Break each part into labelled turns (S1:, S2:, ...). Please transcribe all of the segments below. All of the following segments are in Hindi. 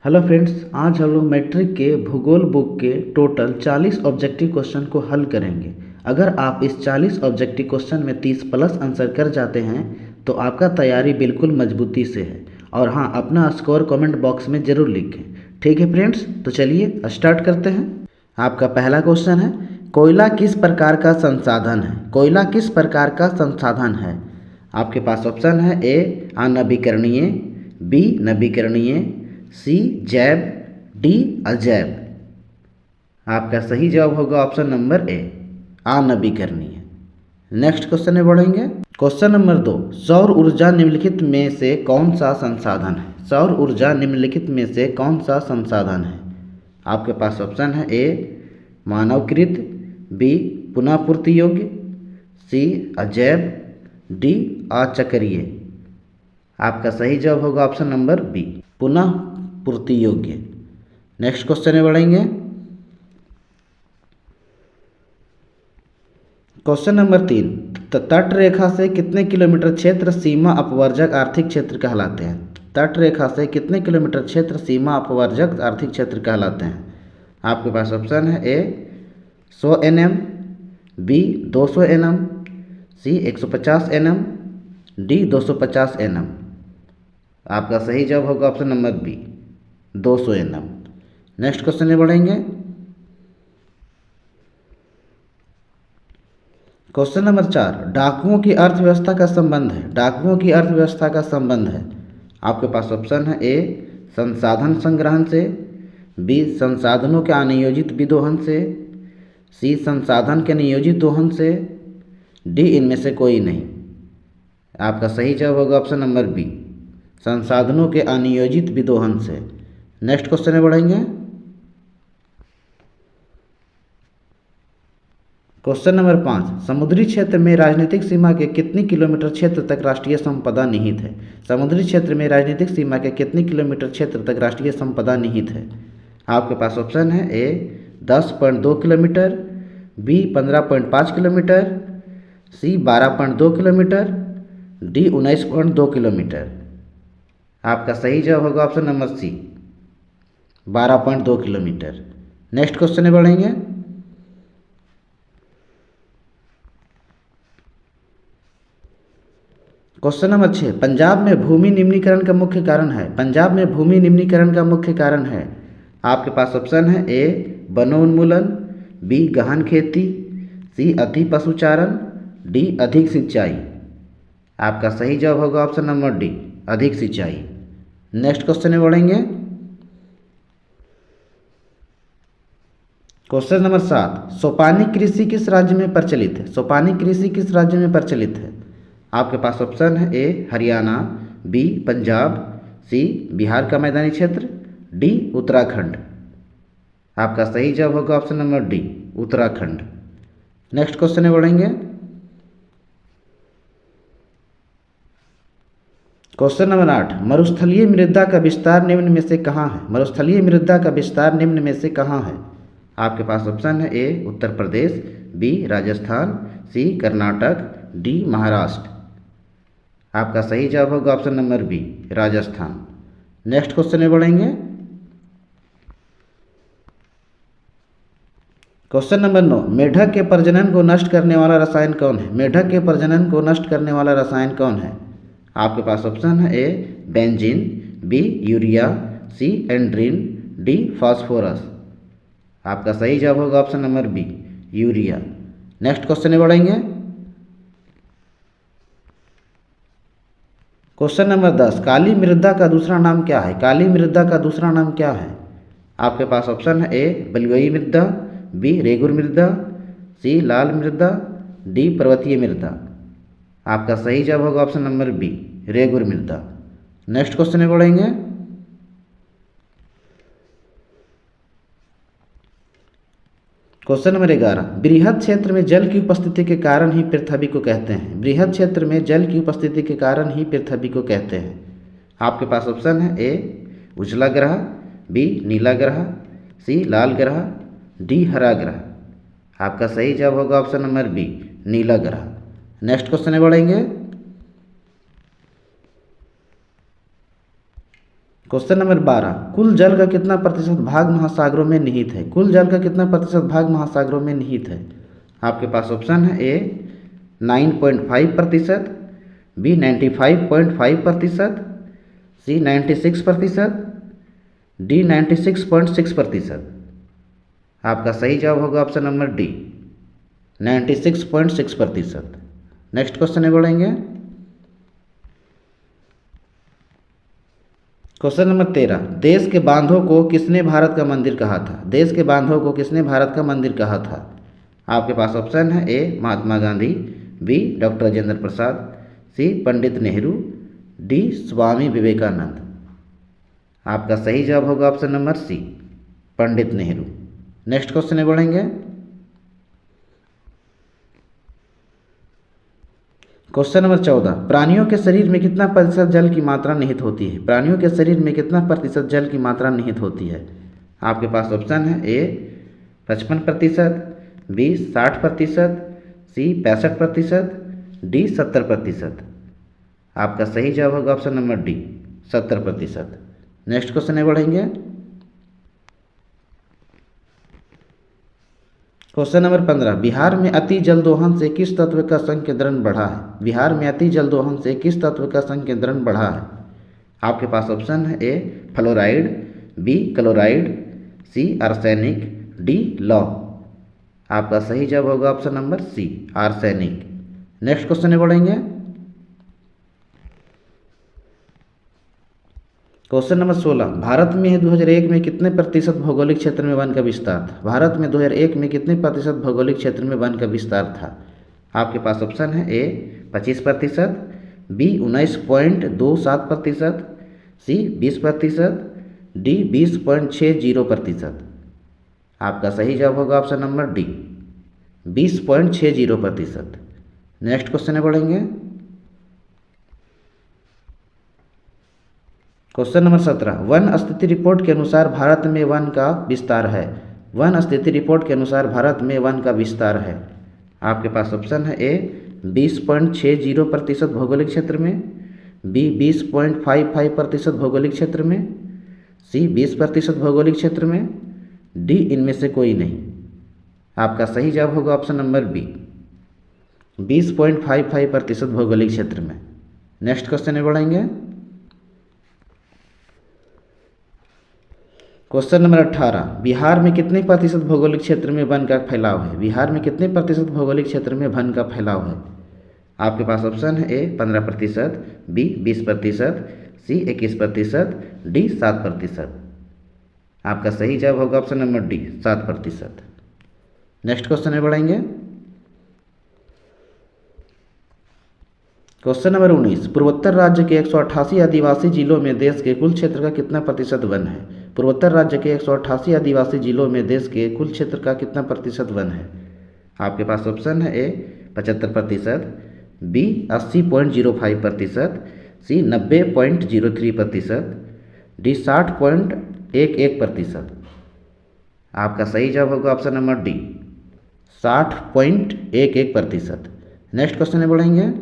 S1: हेलो फ्रेंड्स, आज हम लोग मैट्रिक के भूगोल बुक के टोटल 40 ऑब्जेक्टिव क्वेश्चन को हल करेंगे। अगर आप इस 40 ऑब्जेक्टिव क्वेश्चन में 30 प्लस आंसर कर जाते हैं तो आपका तैयारी बिल्कुल मजबूती से है। और हाँ, अपना स्कोर कमेंट बॉक्स में ज़रूर लिखें। ठीक है फ्रेंड्स, तो चलिए स्टार्ट करते हैं। आपका पहला क्वेश्चन है, कोयला किस प्रकार का संसाधन है? कोयला किस प्रकार का संसाधन है? आपके पास ऑप्शन है ए अनवीकरणीय, बी नवीकरणीय, सी जैव, डी अजैव। आपका सही जवाब होगा ऑप्शन नंबर ए अनवीकरणीय। नेक्स्ट क्वेश्चन में बढ़ेंगे। क्वेश्चन नंबर 2, सौर ऊर्जा निम्नलिखित में से कौन सा संसाधन है? सौर ऊर्जा निम्नलिखित में से कौन सा संसाधन है? आपके पास ऑप्शन है ए मानवकृत, बी पुनः पूर्ति योग्य, सी अजैव, डी अचक्रीय। आपका सही जवाब होगा ऑप्शन नंबर बी पुनः पूर्ति योग्य। नेक्स्ट क्वेश्चन में बढ़ेंगे। क्वेश्चन नंबर 3, तट रेखा से कितने किलोमीटर क्षेत्र सीमा अपवर्जक आर्थिक क्षेत्र कहलाते हैं? तट रेखा से कितने किलोमीटर क्षेत्र सीमा अपवर्जक आर्थिक क्षेत्र कहलाते हैं? आपके पास ऑप्शन है A 100 nm, B 200 nm, C 150 nm, D 250 nm। आपका सही जवाब होगा option number B 200 nm। Next question में बढ़ेंगे। क्वेश्चन नंबर 4, डाकुओं की अर्थव्यवस्था का संबंध है। डाकुओं की अर्थव्यवस्था का संबंध है। आपके पास ऑप्शन है ए संसाधन संग्रहण से, बी संसाधनों के अनियोजित विदोहन से, सी संसाधन के नियोजित दोहन से, डी इनमें से कोई नहीं। आपका सही जवाब होगा ऑप्शन नंबर बी संसाधनों के अनियोजित विदोहन से। नेक्स्ट क्वेश्चन में बढ़ेंगे। क्वेश्चन नंबर 5, समुद्री क्षेत्र में राजनीतिक सीमा के कितनी किलोमीटर क्षेत्र तक राष्ट्रीय संपदा निहित है? समुद्री क्षेत्र में राजनीतिक सीमा के कितनी किलोमीटर क्षेत्र तक राष्ट्रीय संपदा निहित है? आपके पास ऑप्शन है A 10.2 kilometre, B 15.5 kilometre, C 12.2 kilometre, D 19.2 kilometre. आपका सही जवाब होगा option number C 12.2 kilometre. Next question में बढ़ेंगे। क्वेश्चन नंबर 6, पंजाब में भूमि निम्नीकरण का मुख्य कारण है। पंजाब में भूमि निम्नीकरण का मुख्य कारण है। आपके पास ऑप्शन है ए वनोन्मूलन, बी गहन खेती, सी अति पशुचारण, डी अधिक सिंचाई। आपका सही जवाब होगा ऑप्शन नंबर डी अधिक सिंचाई। नेक्स्ट क्वेश्चन में बढ़ेंगे। क्वेश्चन नंबर 7, सोपानी कृषि किस राज्य में प्रचलित है? सोपानी कृषि किस राज्य में प्रचलित है? आपके पास ऑप्शन है ए हरियाणा, बी पंजाब, सी बिहार का मैदानी क्षेत्र, डी उत्तराखंड। आपका सही जवाब होगा option number D Uttarakhand. Next question में बढ़ेंगे। क्वेश्चन नंबर 8, मरुस्थलीय मृदा का विस्तार निम्न में से कहाँ है? मरुस्थलीय मृदा का विस्तार निम्न में से कहाँ है? आपके पास ऑप्शन है A Uttar Pradesh, B Rajasthan, C Karnataka, D Maharashtra. आपका सही जवाब होगा option number B Rajasthan. Next question में बढ़ेंगे। क्वेश्चन नंबर 9, मेढक के प्रजनन को नष्ट करने वाला रसायन कौन है? मेढक के प्रजनन को नष्ट करने वाला रसायन कौन है? आपके पास ऑप्शन है A benzene, B urea, C endrin, D phosphorus. आपका सही जवाब होगा option number B urea. Next question में बढ़ेंगे। क्वेश्चन नंबर 10, काली मृदा का दूसरा नाम क्या है? काली मृदा का दूसरा नाम क्या है? आपके पास ऑप्शन है ए बलुई मृदा, बी रेगुर मृदा, सी लाल मृदा, डी पर्वतीय मृदा। आपका सही जवाब होगा ऑप्शन नंबर बी रेगुर मृदा। नेक्स्ट क्वेश्चन में बढ़ेंगे। क्वेश्चन नंबर 11, बृहद क्षेत्र में जल की उपस्थिति के कारण ही पृथ्वी को कहते हैं। बृहद क्षेत्र में जल की उपस्थिति के कारण ही पृथ्वी को कहते हैं। आपके पास ऑप्शन है ए उजला ग्रह, बी नीला ग्रह, सी लाल ग्रह, डी हरा ग्रह। आपका सही जवाब होगा ऑप्शन नंबर बी नीला ग्रह। नेक्स्ट क्वेश्चन में बढ़ेंगे। क्वेश्चन नंबर 12, कुल जल का कितना प्रतिशत भाग महासागरों में निहित है? कुल जल का कितना प्रतिशत भाग महासागरों में निहित है? आपके पास ऑप्शन है ए 9.5%, बी 95.5%, सी 96%, डी 96.6%। आपका सही जवाब होगा option number D 96.6%। Next question में बढ़ेंगे। क्वेश्चन नंबर 13, देश के बांधों को किसने भारत का मंदिर कहा था? देश के बांधों को किसने भारत का मंदिर कहा था? आपके पास ऑप्शन है ए महात्मा गांधी, बी डॉक्टर राजेंद्र प्रसाद, सी पंडित नेहरू, डी स्वामी विवेकानंद। आपका सही जवाब होगा ऑप्शन नंबर सी पंडित नेहरू। नेक्स्ट क्वेश्चन में बढ़ेंगे। क्वेश्चन नंबर 14, प्राणियों के शरीर में कितना प्रतिशत जल की मात्रा निहित होती है? प्राणियों के शरीर में कितना प्रतिशत जल की मात्रा निहित होती है? आपके पास ऑप्शन है ए 55%, बी 60%, सी 65%, डी 70%। आपका सही जवाब होगा option number D 70%। Next question में बढ़ेंगे। क्वेश्चन नंबर 15, बिहार में अति जल दोहन से किस तत्व का संकेंद्रण बढ़ा है? बिहार में अति जल दोहन से किस तत्व का संकेंद्रण बढ़ा है? आपके पास ऑप्शन है A fluoride, B chloride, C arsenic, D लौह। आपका सही जवाब होगा option number C arsenic. Next question में बढ़ेंगे। क्वेश्चन नंबर 16, भारत में 2001 में कितने प्रतिशत भौगोलिक क्षेत्र में वन का विस्तार था? भारत में 2001 में कितने प्रतिशत भौगोलिक क्षेत्र में वन का विस्तार था? आपके पास ऑप्शन है ए 25%, बी 19.27%, सी 20%, डी 20.60%। आपका सही जवाब होगा option number D 20.60%। Next question में बढ़ेंगे। क्वेश्चन नंबर 17, वन स्थिति रिपोर्ट के अनुसार भारत में वन का विस्तार है। वन स्थिति रिपोर्ट के अनुसार भारत में वन का विस्तार है। आपके पास ऑप्शन है ए 20.60% भौगोलिक क्षेत्र में, बी 20.55% भौगोलिक क्षेत्र में, सी 20% भौगोलिक क्षेत्र में, डी इनमें से कोई नहीं। आपका सही जवाब होगा ऑप्शन नंबर बी 20.55% भौगोलिक क्षेत्र में। नेक्स्ट क्वेश्चन में बढ़ेंगे। क्वेश्चन नंबर 18, बिहार में कितने प्रतिशत भौगोलिक क्षेत्र में वन का फैलाव है? बिहार में कितने प्रतिशत भौगोलिक क्षेत्र में वन का फैलाव है? आपके पास ऑप्शन है ए 15%, बी 20%, सी 21%, डी 7%। आपका सही जवाब होगा option number D 7%। Next question में बढ़ेंगे। क्वेश्चन नंबर 19, पूर्वोत्तर राज्य के 188 आदिवासी जिलों में देश के कुल क्षेत्र का कितना प्रतिशत वन है? पूर्वोत्तर राज्य के 188 आदिवासी जिलों में देश के कुल क्षेत्र का कितना प्रतिशत वन है? आपके पास ऑप्शन है ए 75%, बी 80.05%, सी 90.03%, डी 60.11%। आपका सही जवाब होगा option number D 60.11%। Next question में बढ़ेंगे।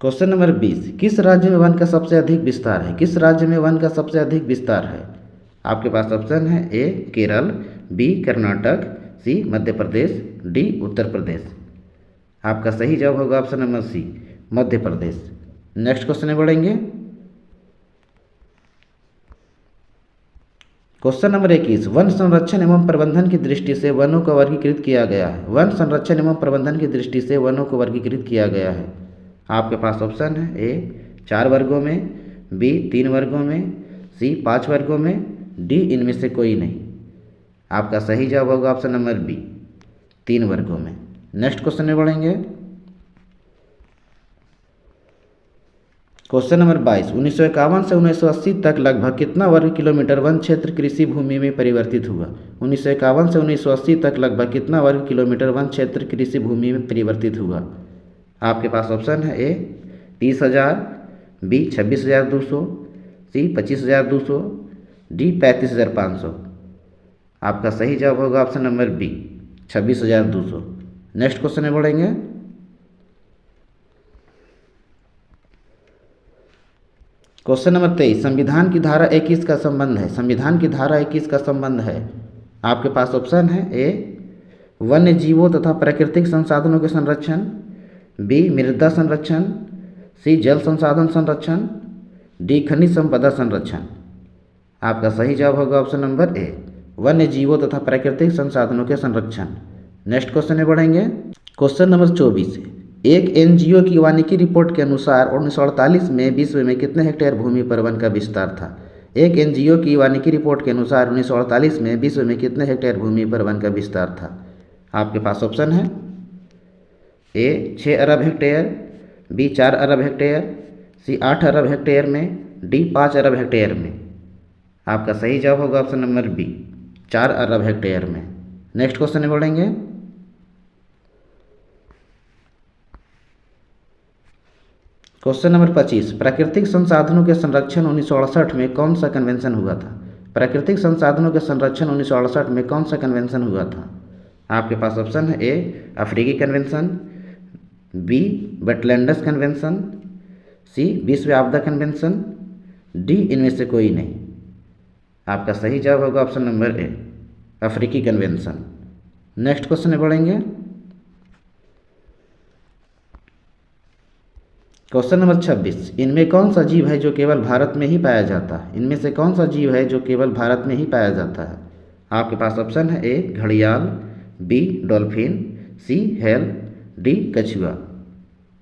S1: क्वेश्चन नंबर 20, किस राज्य में वन का सबसे अधिक विस्तार है? किस राज्य में वन का सबसे अधिक विस्तार है? आपके पास ऑप्शन है ए केरल, बी कर्नाटक, सी मध्य प्रदेश, डी उत्तर प्रदेश। आपका सही जवाब होगा ऑप्शन नंबर सी मध्य प्रदेश। नेक्स्ट क्वेश्चन में बढ़ेंगे। क्वेश्चन नंबर 21, वन संरक्षण एवं प्रबंधन की दृष्टि से वनों को वर्गीकृत किया गया है। वन संरक्षण एवं प्रबंधन की दृष्टि से वनों को वर्गीकृत किया गया है। आपके पास ऑप्शन है ए 4 वर्गों में, बी 3 वर्गों में, सी 5 वर्गों में, डी इनमें से कोई नहीं। आपका सही जवाब होगा ऑप्शन नंबर बी 3 वर्गों में। नेक्स्ट क्वेश्चन में बढ़ेंगे। क्वेश्चन नंबर 22, 1951 से 1980 तक लगभग कितना वर्ग किलोमीटर वन क्षेत्र कृषि भूमि में परिवर्तित हुआ? 1951 से 1980 तक लगभग कितना वर्ग किलोमीटर वन क्षेत्र कृषि भूमि में परिवर्तित हुआ? आपके पास ऑप्शन है ए 30,000, बी 26,200, सी 25,200, डी 35,500। आपका सही जवाब होगा option number B 26,200। Next question में बढ़ेंगे। क्वेश्चन नंबर 23, संविधान की धारा 21 का संबंध है। संविधान की धारा 21 का संबंध है, आपके पास ऑप्शन है ए वन्य जीवों तथा प्राकृतिक संसाधनों के संरक्षण, बी मृदा संरक्षण, सी जल संसाधन संरक्षण, डी खनिज संपदा संरक्षण। आपका सही जवाब होगा ऑप्शन नंबर ए वन्य जीवों तथा प्राकृतिक संसाधनों के संरक्षण। नेक्स्ट क्वेश्चन में बढ़ेंगे। क्वेश्चन नंबर 24, एक एनजीओ की वानिकी रिपोर्ट के अनुसार 1948 में विश्व में कितने हेक्टेयर भूमि पर वन का विस्तार था। एक एनजीओ की वानिकी रिपोर्ट के अनुसार 1948 में विश्व में कितने हेक्टेयर भूमि पर वन का विस्तार था। आपके पास ऑप्शन है ए 6 अरब हेक्टेयर, बी 4 अरब हेक्टेयर, सी 8 अरब हेक्टेयर में, डी 5 अरब हेक्टेयर में। आपका सही जवाब होगा ऑप्शन नंबर बी 4 अरब हेक्टेयर में। नेक्स्ट क्वेश्चन में बढ़ेंगे। क्वेश्चन नंबर 25, प्राकृतिक संसाधनों के संरक्षण 1968 में कौन सा कन्वेंशन हुआ था। प्राकृतिक संसाधनों के संरक्षण 1968 में कौन सा कन्वेंशन हुआ था। आपके पास ऑप्शन है ए अफ्रीकी कन्वेंशन, बी वेटलैंड्स कन्वेंशन, सी विश्व आपदा कन्वेंशन, डी इनमें से कोई नहीं। आपका सही जवाब होगा ऑप्शन नंबर ए अफ्रीकी कन्वेंशन। नेक्स्ट क्वेश्चन में बढ़ेंगे। क्वेश्चन नंबर 26, इनमें कौन सा जीव है जो केवल भारत में ही पाया जाता है। इनमें से कौन सा जीव है जो केवल भारत में ही पाया जाता है। आपके पास ऑप्शन है ए घड़ियाल, B dolphin, C whale, D कछुआ।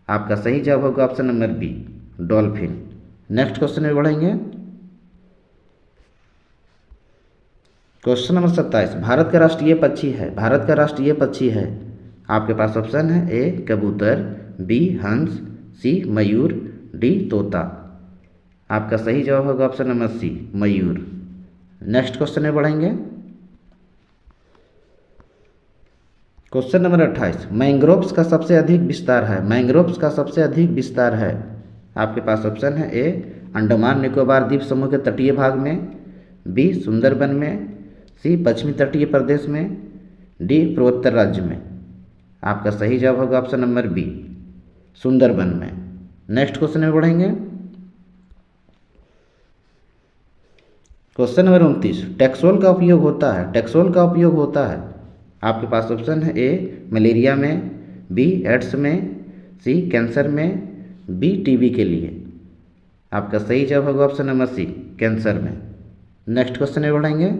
S1: आपका सही जवाब होगा option number B dolphin. Next question में बढ़ेंगे। क्वेश्चन नंबर 27, भारत का राष्ट्रीय पक्षी है। भारत का राष्ट्रीय पक्षी है। आपके पास ऑप्शन है ए कबूतर, बी हंस, सी मयूर, डी तोता। आपका सही जवाब होगा ऑप्शन नंबर सी मयूर। नेक्स्ट क्वेश्चन में बढ़ेंगे। क्वेश्चन नंबर 28, मैंग्रोव्स का सबसे अधिक विस्तार है। मैंग्रोव्स का सबसे अधिक विस्तार है। आपके पास ऑप्शन है ए अंडमान निकोबार द्वीप समूह के तटीय भाग में, बी सुंदरबन में, सी पश्चिमी तटीय प्रदेश में, डी पूर्वोत्तर राज्य में। आपका सही जवाब होगा ऑप्शन नंबर बी सुंदरबन में। नेक्स्ट क्वेश्चन में बढ़ेंगे। क्वेश्चन नंबर 29, टैक्सोल का उपयोग होता है। टैक्सोल का उपयोग होता है। आपके पास ऑप्शन है ए मलेरिया में, बी एड्स में, सी कैंसर में, बी टीबी के लिए। आपका सही जवाब होगा ऑप्शन नंबर सी कैंसर में। नेक्स्ट क्वेश्चन में बढ़ेंगे।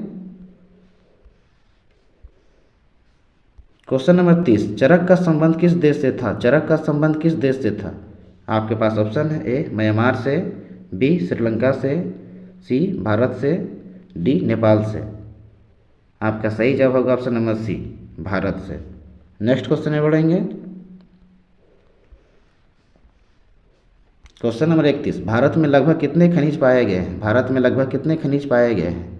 S1: क्वेश्चन नंबर 30, चरक का संबंध किस देश से था। चरक का संबंध किस देश से था। आपके पास ऑप्शन है ए म्यांमार से, बी श्रीलंका से, सी भारत से, डी नेपाल से। आपका सही जवाब होगा ऑप्शन नंबर सी भारत से। नेक्स्ट क्वेश्चन में बढ़ेंगे। क्वेश्चन नंबर 31, भारत में लगभग कितने खनिज पाए गए हैं। भारत में लगभग कितने खनिज पाए गए हैं।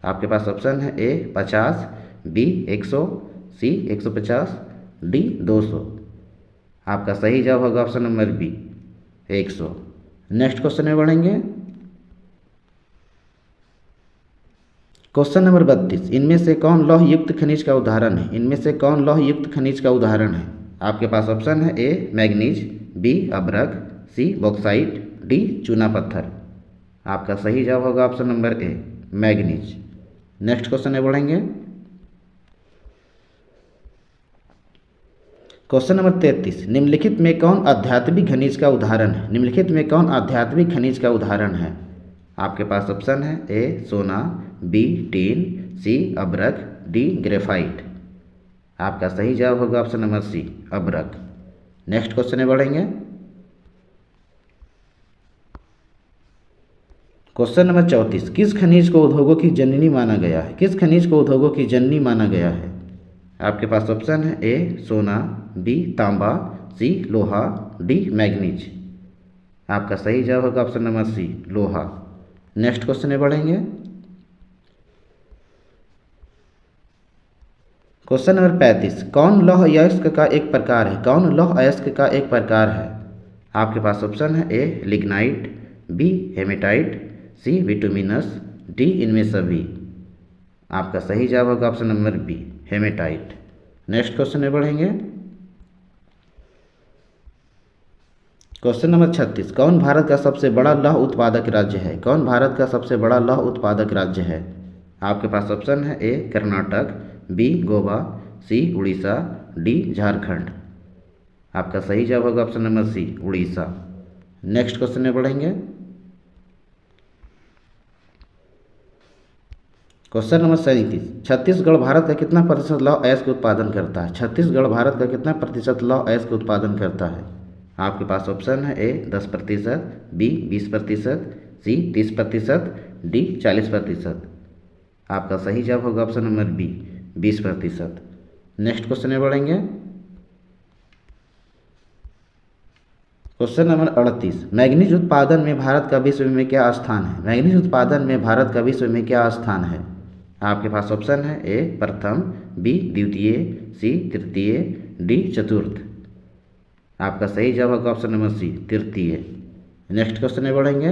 S1: आपके पास ऑप्शन है ए 50, बी 100, सी 150, डी 200। आपका सही जवाब होगा option number B 100। Next question में बढ़ेंगे। क्वेश्चन नंबर 32, इनमें से कौन लौह युक्त खनिज का उदाहरण है। इनमें से कौन लौह युक्त खनिज का उदाहरण है। आपके पास ऑप्शन है ए मैग्नीज, बी अभ्रक, सी बॉक्साइट, डी चूना पत्थर। आपका सही जवाब होगा ऑप्शन नंबर ए मैग्नीज। नेक्स्ट क्वेश्चन में बढ़ेंगे। क्वेश्चन नंबर 33, निम्नलिखित में कौन आध्यात्मिक खनिज का उदाहरण है। निम्नलिखित में कौन आध्यात्मिक खनिज का उदाहरण है। आपके पास ऑप्शन है ए सोना, बी टीन, सी अभ्रक, डी ग्रेफाइट। आपका सही जवाब होगा ऑप्शन नंबर सी अभ्रक। नेक्स्ट क्वेश्चन में बढ़ेंगे। क्वेश्चन नंबर 34, किस खनिज को उद्योगों की जननी माना गया है। किस खनिज को उद्योगों की जननी माना गया है। आपके पास ऑप्शन है ए सोना, बी तांबा, सी लोहा, डी मैग्नीज। आपका सही जवाब होगा ऑप्शन नंबर सी लोहा। नेक्स्ट क्वेश्चन में बढ़ेंगे। क्वेश्चन नंबर 35, कौन लौह अयस्क का एक प्रकार है। कौन लौह अयस्क का एक प्रकार है। आपके पास ऑप्शन है A lignite, B hematite, C bituminous, D इनमें सभी। आपका सही जवाब होगा option number B hematite. Next question में बढ़ेंगे। क्वेश्चन नंबर 36, कौन भारत का सबसे बड़ा लौह उत्पादक राज्य है? कौन भारत का सबसे बड़ा लौह उत्पादक राज्य है? आपके पास ऑप्शन है A Karnataka, B Goa, C Orissa, D Jharkhand. आपका सही जवाब होगा option number C Orissa. Next question में बढ़ेंगे। क्वेश्चन नंबर 37, छत्तीसगढ़ भारत का कितना प्रतिशत लौह अयस्क का उत्पादन करता है? छत्तीसगढ़ भारत का कितना प्रतिशत लौह अयस्क का उत्पादन करता है? आपके पास ऑप्शन है ए 10%, बी 20%, सी 30%, डी 40%। आपका सही जवाब होगा option number B 20%। Next question में बढ़ेंगे। क्वेश्चन नंबर 38, मैग्नीज उत्पादन में भारत का विश्व में क्या स्थान है? मैग्नीज उत्पादन में भारत का विश्व में क्या स्थान है? आपके पास ऑप्शन है ए प्रथम, बी द्वितीय, सी तृतीय, डी चतुर्थ। आपका सही जवाब होगा ऑप्शन नंबर सी तृतीय। नेक्स्ट क्वेश्चन में बढ़ेंगे।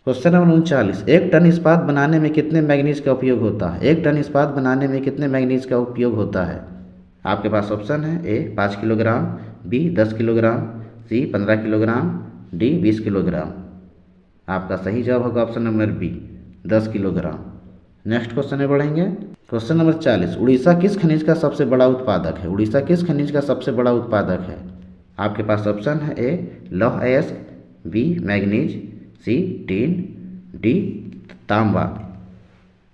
S1: क्वेश्चन नंबर 39, एक टन इस्पात बनाने में कितने मैग्नीज का उपयोग होता है? एक टन इस्पात बनाने में कितने मैग्नीज का उपयोग होता है? आपके पास ऑप्शन है A 5 kilogram, B 10 kilogram, C 15 kilogram, D 20 kilogram. आपका सही जवाब होगा option number B 10 kilogram. Next question में बढ़ेंगे। क्वेश्चन नंबर 40, उड़ीसा किस खनिज का सबसे बड़ा उत्पादक है? उड़ीसा किस खनिज का सबसे बड़ा उत्पादक है? आपके पास ऑप्शन है ए लौह अयस्क, बी मैग्नीज, सी टीन, डी तांबा।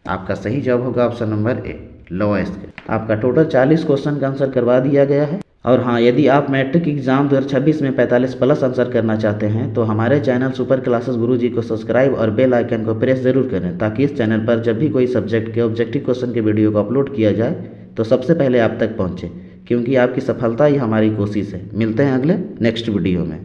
S1: आपका सही जवाब होगा ऑप्शन नंबर ए लौह अयस्क। आपका टोटल 40 क्वेश्चन का आंसर करवा दिया गया है। और हाँ, यदि आप मैट्रिक एग्जाम 2026 में 45+ आंसर करना चाहते हैं तो हमारे चैनल सुपर क्लासेस गुरुजी को सब्सक्राइब और बेल आइकन को प्रेस जरूर करें, ताकि इस चैनल पर जब भी कोई सब्जेक्ट के ऑब्जेक्टिव क्वेश्चन के वीडियो को अपलोड किया जाए तो सबसे पहले आप तक पहुँचे, क्योंकि आपकी सफलता ही हमारी कोशिश है। मिलते हैं अगले नेक्स्ट वीडियो में।